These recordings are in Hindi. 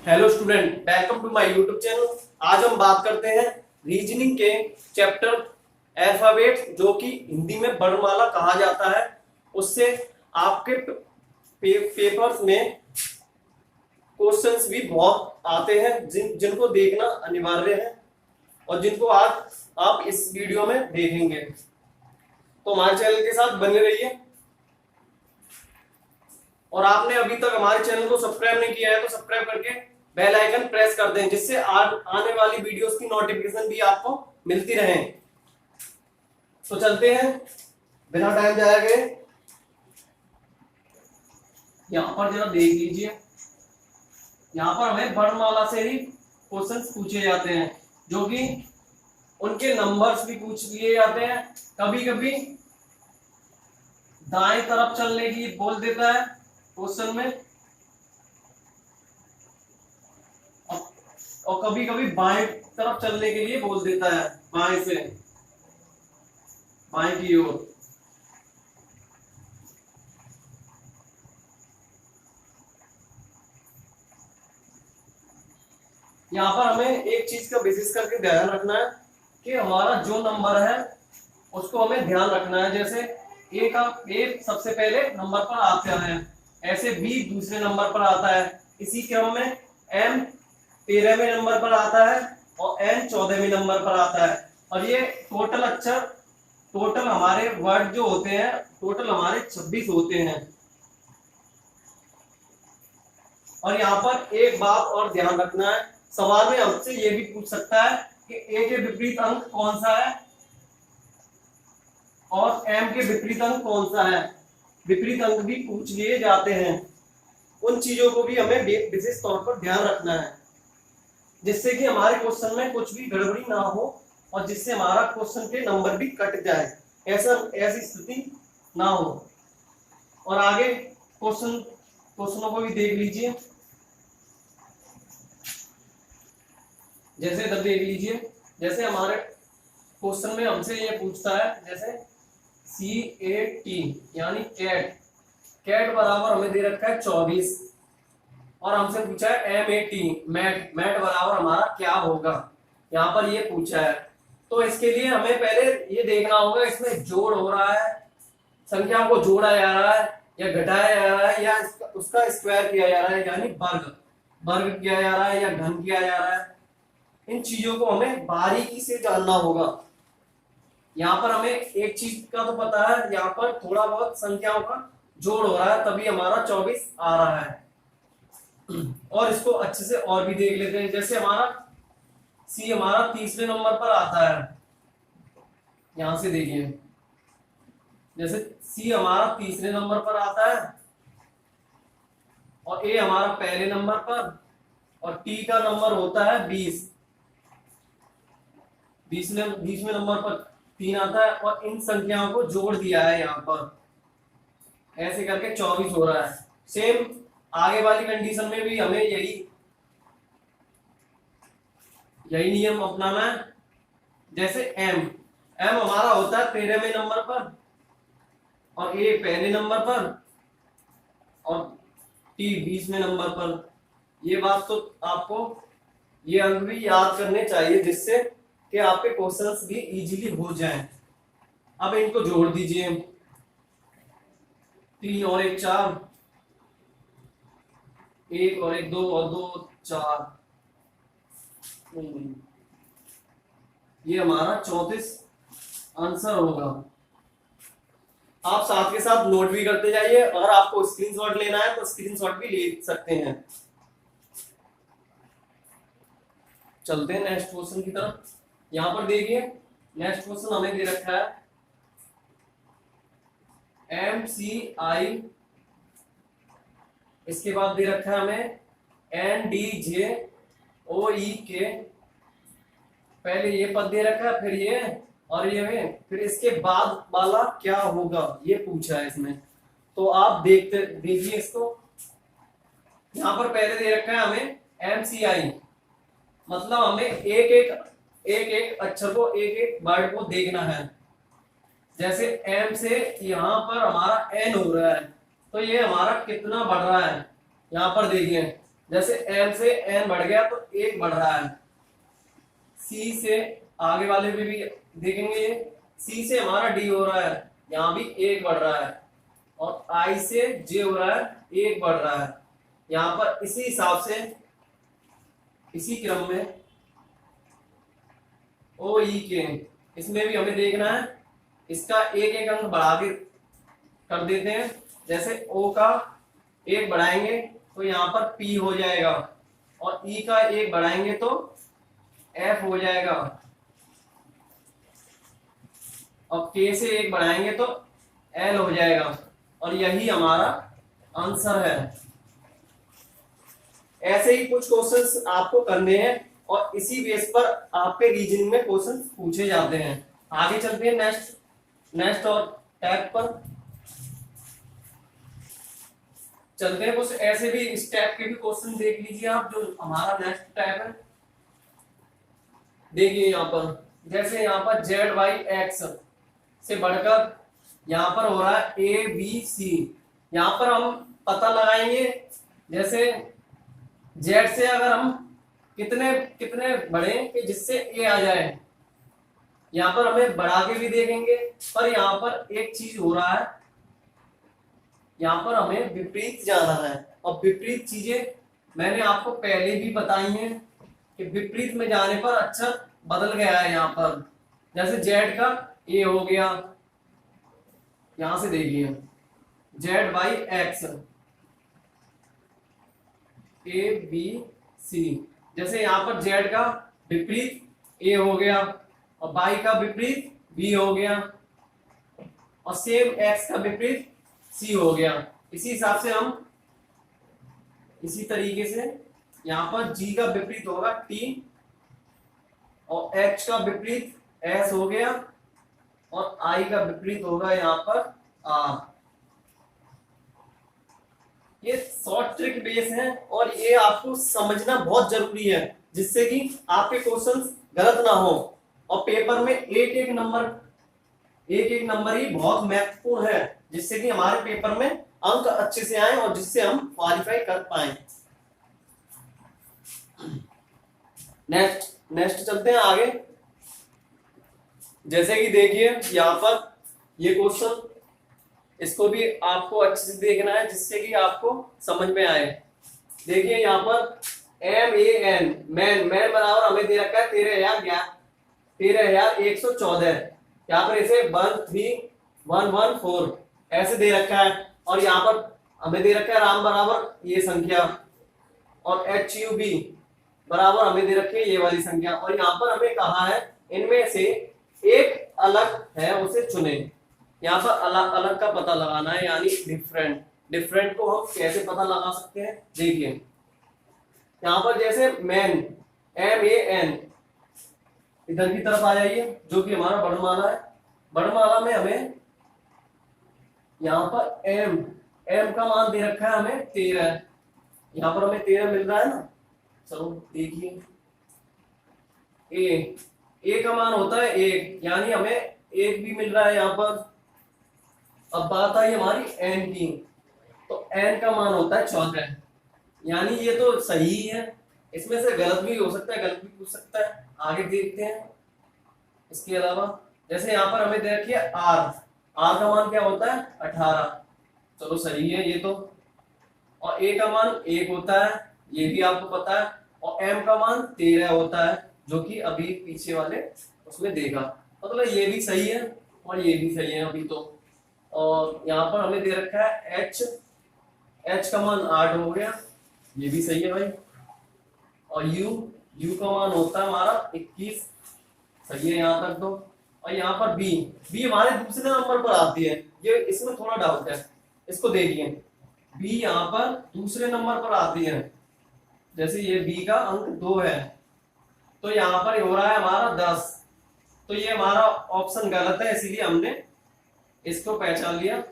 Hello student, welcome to my YouTube channel. आज हम बात करते हैं रीजनिंग के चैप्टर अल्फाबेट, जो कि हिंदी में वर्णमाला कहा जाता है। उससे आपके पेपर्स में क्वेश्चंस भी बहुत आते हैं, जिनको देखना अनिवार्य है और जिनको आज आप इस वीडियो में देखेंगे। तो हमारे चैनल के साथ बने रहिए। और आपने अभी तक हमारे चैनल को सब्सक्राइब नहीं किया है तो सब्सक्राइब करके बेल आइकन प्रेस कर दें, जिससे आने वाली वीडियोस की नोटिफिकेशन भी आपको मिलती रहे। तो चलते हैं बिना टाइम जाए गए। यहाँ पर जरा देख लीजिए, यहाँ पर हमें वर्णमाला से ही क्वेश्चंस पूछे जाते हैं, जो कि उनके नंबर्स भी पूछ लिए जाते हैं। कभी कभी दाएं तरफ चलने की बोल देता है क्वेश्चन में, और कभी कभी बाएं तरफ चलने के लिए बोल देता है, बाएं से बाएं की ओर। यहाँ पर हमें एक चीज का विशेष करके ध्यान रखना है कि हमारा जो नंबर है उसको हमें ध्यान रखना है। जैसे ए सबसे पहले नंबर पर आता है, ऐसे बी दूसरे नंबर पर आता है, इसी क्रम में एम 13वें नंबर पर आता है और एन 14वें नंबर पर आता है। और ये टोटल अक्षर, टोटल हमारे वर्ड जो होते हैं, टोटल हमारे 26 होते हैं। और यहाँ पर एक बात और ध्यान रखना है, सवाल में हमसे ये भी पूछ सकता है कि ए के विपरीत अंक कौन सा है और एम के विपरीत अंक कौन सा है। विपरीत अंक भी पूछ लिए जाते हैं। उन चीजों को भी हमें विशेष तौर पर ध्यान रखना है, जिससे कि हमारे क्वेश्चन में कुछ भी गड़बड़ी ना हो और जिससे हमारा क्वेश्चन के नंबर भी कट जाए, ऐसी स्थिति ना हो। और आगे क्वेश्चनों को भी देख लीजिए। जैसे इधर देख लीजिए, जैसे हमारे क्वेश्चन में हमसे ये पूछता है, जैसे CAT यानी कैट, कैट बराबर हमें दे रखा है 24, और हमसे पूछा है MAT, मैट, मैट बराबर हमारा क्या होगा, यहाँ पर ये पूछा है। तो इसके लिए हमें पहले ये देखना होगा इसमें जोड़ हो रहा है, संख्या को जोड़ा जा रहा है या घटाया जा रहा है, या उसका स्क्वायर किया जा रहा है, यानी वर्ग वर्ग किया जा रहा है या घन किया जा रहा है। इन चीजों को हमें बारीकी से जानना होगा। यहाँ पर हमें एक चीज का तो पता है, यहाँ पर थोड़ा बहुत संख्याओं का जोड़ हो रहा है, तभी हमारा 24 आ रहा है। और इसको अच्छे से और भी देख लेते हैं। जैसे हमारा सी हमारा तीसरे नंबर पर आता है, यहां से देखिए, जैसे सी हमारा तीसरे नंबर पर आता है और ए हमारा पहले नंबर पर, और टी का नंबर होता है 20, 20वें नंबर पर 3 आता है, और इन संख्याओं को जोड़ दिया है यहाँ पर, ऐसे करके 24 हो रहा है। सेम आगे वाली कंडीशन में भी हमें यही नियम अपनाना है। जैसे एम हमारा होता है 13वें नंबर पर और ए पहले नंबर पर और टी 20वें नंबर पर। ये बात तो आपको ये अंक भी याद करने चाहिए, जिससे कि आपके क्वेश्चंस भी इजीली हो जाएं। अब इनको जोड़ दीजिए, 3 और 1 4, 1 और 1 2 और 2 4, ये हमारा 34 आंसर होगा। आप साथ के साथ नोट भी करते जाइए, अगर आपको स्क्रीनशॉट लेना है तो स्क्रीनशॉट भी ले सकते हैं। चलते हैं नेक्स्ट क्वेश्चन की तरफ। यहां पर देखिए, नेक्स्ट क्वेश्चन हमें दे रखा है MCI, इसके बाद दे रखा है हमें NDJOE, पहले ये पद दे रखा है, फिर ये और ये, फिर इसके बाद वाला क्या होगा ये पूछा है इसमें। तो आप देखिए इसको। यहां पर पहले दे रखा है हमें MCI, मतलब हमें एक अक्षर को, एक वर्ड को देखना है। जैसे M से यहां पर हमारा N हो रहा है, तो ये हमारा कितना बढ़ रहा है, यहाँ पर देखिए जैसे m से n बढ़ गया तो 1 बढ़ रहा है। c से आगे वाले में भी देखेंगे, c से हमारा d हो रहा है, यहाँ भी 1 बढ़ रहा है, और i से j हो रहा है, 1 बढ़ रहा है। यहाँ पर इसी हिसाब से इसी क्रम में ओ ई के, इसमें भी हमें देखना है, इसका एक एक अंक बढ़ा के कर देते हैं। जैसे O का 1 बढ़ाएंगे तो यहाँ पर P हो जाएगा, और E का 1 बढ़ाएंगे तो F हो जाएगा, और K से 1 बढ़ाएंगे तो L हो जाएगा, और यही हमारा आंसर है। ऐसे ही कुछ क्वेश्चंस आपको करने हैं, और इसी बेस पर आपके रीजनिंग में क्वेश्चन पूछे जाते हैं। आगे चलते हैं नेक्स्ट और टैग पर चलते हैं। कुछ ऐसे भी इस टैग के भी क्वेश्चन देख लीजिए आप, जो हमारा नेक्स्ट टैग है। देखिए यहाँ पर, जैसे यहाँ पर जेड वाई एक्स से बढ़कर यहाँ पर हो रहा है ए बी सी। यहाँ पर हम पता लगाएंगे, जैसे जेड से अगर हम कितने कितने बढ़े कि जिससे ए आ जाए। यहाँ पर हमें बढ़ा के भी देखेंगे, पर यहाँ पर एक चीज हो रहा है, यहाँ पर हमें विपरीत जाना है, और विपरीत चीजें मैंने आपको पहले भी बताई हैं कि विपरीत में जाने पर अक्षर बदल गया है। यहाँ पर जैसे जेड का ए हो गया, यहां से देखिए Z by X A B C. जैसे यहाँ पर जेड का विपरीत ए हो गया, और बाई का विपरीत बी हो गया, और सेम एक्स का विपरीत सी हो गया। इसी हिसाब से हम इसी तरीके से यहाँ पर जी का विपरीत होगा टी, और एच का विपरीत एस हो गया, और आई का विपरीत होगा यहाँ पर आर। ये शॉर्ट ट्रिक बेस है, और ये आपको समझना बहुत जरूरी है, जिससे कि आपके क्वेश्चंस गलत ना हो, और पेपर में एक एक नंबर ही बहुत महत्वपूर्ण है, जिससे कि हमारे पेपर में अंक अच्छे से आए और जिससे हम क्वालिफाई कर पाए। नेक्स्ट चलते हैं आगे। जैसे कि देखिए यहाँ पर ये क्वेश्चन, इसको भी आपको अच्छे से देखना है, जिससे कि आपको समझ में आए। देखिए यहाँ पर MAN मैन बराबर हमें दे रखा है 13,114। यहाँ पर इसे 13114 ऐसे दे रखा है, और यहाँ पर हमें दे रखा है राम बराबर ये संख्या, और HUB बराबर हमें दे रखी है ये वाली संख्या, और यहाँ पर हमें कहा है इनमें से एक अलग है उसे चुने। यहाँ पर अलग अलग का पता लगाना है, यानी डिफरेंट को हम कैसे पता लगा सकते हैं। देखिए यहाँ पर जैसे मैन MAN, इधर की तरफ आ जाइए, जो कि हमारा वर्णमाला है। वर्णमाला में हमें यहाँ पर M का मान दे रखा है हमें 13, यहाँ पर हमें 13 मिल रहा है ना। चलो देखिए ए का मान होता है 1, यानी हमें 1 भी मिल रहा है यहाँ पर। अब बात आई हमारी n की, तो n का मान होता है 14, यानी ये तो सही है। इसमें से गलत भी हो सकता है, गलत भी पूछ सकता है, आगे देखते हैं। इसके अलावा जैसे यहाँ पर हमें दे रखी है r का मान क्या होता है 18, चलो सही है ये तो। और a का मान 1 होता है, ये भी आपको पता है, और m का मान 13 होता है, जो कि अभी पीछे वाले उसमें देखा, मतलब ये भी सही है और ये भी सही है अभी तो। और यहाँ पर हमें दे रखा है h का मान 8 हो गया, ये भी सही है भाई। और u का मान होता है हमारा 21, सही है यहाँ तक तो। और यहाँ पर b हमारे दूसरे नंबर पर आती है, ये इसमें थोड़ा डाउट है, इसको देखिए। b यहाँ पर दूसरे नंबर पर आती है, जैसे ये b का अंक 2 है, तो यहाँ पर हो रहा है हमारा 10, तो ये हमारा ऑप्शन गलत है, इसीलिए हमने इसको पहचान लिया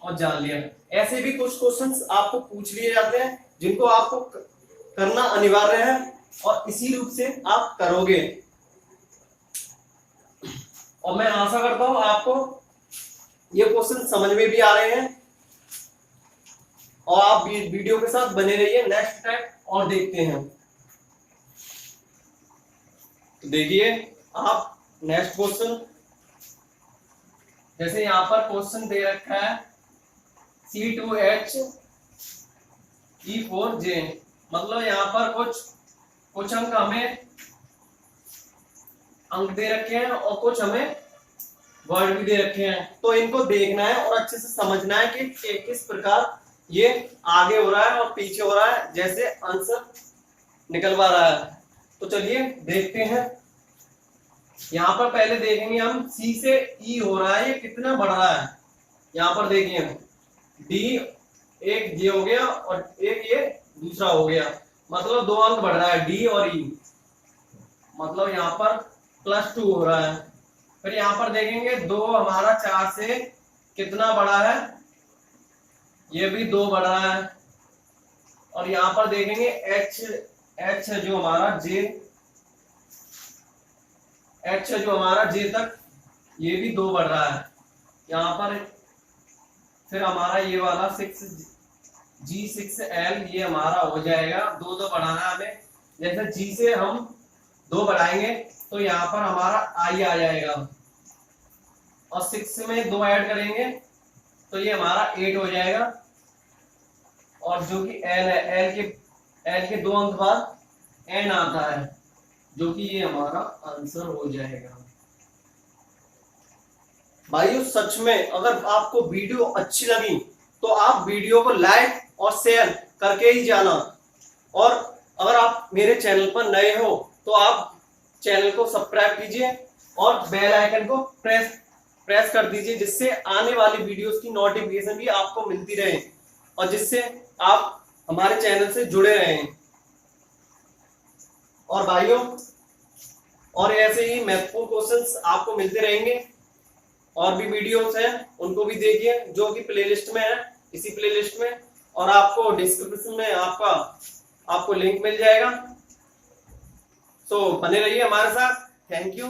और जान लिया। ऐसे भी कुछ क्वेश्चंस आपको पूछ लिए जाते हैं, जिनको आपको करना अनिवार्य है, और इसी रूप से आप करोगे। और मैं आशा करता हूं आपको ये क्वेश्चन समझ में भी आ रहे हैं। और आप वीडियो के साथ बने रहिए। नेक्स्ट टाइम और देखते हैं। तो देखिए आप नेक्स्ट क्वेश्चन, जैसे यहाँ पर क्वेश्चन दे रखा है C2H E4J, मतलब यहाँ पर कुछ अंक हमें अंक दे रखे हैं और कुछ हमें वर्ड भी दे रखे हैं। तो इनको देखना है और अच्छे से समझना है कि किस प्रकार ये आगे हो रहा है और पीछे हो रहा है, जैसे आंसर निकलवा रहा है। तो चलिए देखते हैं। यहाँ पर पहले देखेंगे हम सी से ई हो रहा है, ये कितना बढ़ रहा है। यहाँ पर देखिए डी, एक ये हो गया और एक ये दूसरा हो गया, मतलब 2 अंक बढ़ रहा है डी और ई, मतलब यहाँ पर +2 हो रहा है। फिर यहाँ पर देखेंगे 2 हमारा 4 से कितना बढ़ा है, ये भी 2 बढ़ रहा है। और यहाँ पर देखेंगे एच जो हमारा जे तक, ये भी 2 बढ़ रहा है। यहाँ पर फिर हमारा ये वाला G6L ये हमारा हो जाएगा, 2 बढ़ाना है हमें। जैसे G से हम 2 बढ़ाएंगे तो यहाँ पर हमारा I आ जाएगा, और 6 में 2 ऐड करेंगे तो ये हमारा 8 हो जाएगा। और जो कि L है, L के 2 अंक बाद N आता है, जो कि ये हमारा आंसर हो जाएगा। भाइयों सच में अगर आपको वीडियो अच्छी लगी तो आप वीडियो को लाइक और शेयर करके ही जाना। और अगर आप मेरे चैनल पर नए हो तो आप चैनल को सब्सक्राइब कीजिए और बेल आइकन को प्रेस कर दीजिए, जिससे आने वाली वीडियोस की नोटिफिकेशन भी आपको मिलती रहे और जिससे आप हमारे चैनल से जुड़े रहें। और भाइयों और ऐसे ही महत्वपूर्ण क्वेश्चंस आपको मिलते रहेंगे। और भी वीडियोस हैं उनको भी देखिए, जो कि प्लेलिस्ट में है, इसी प्लेलिस्ट में, और आपको डिस्क्रिप्शन में आपको लिंक मिल जाएगा। सो बने रहिए हमारे साथ। Thank you.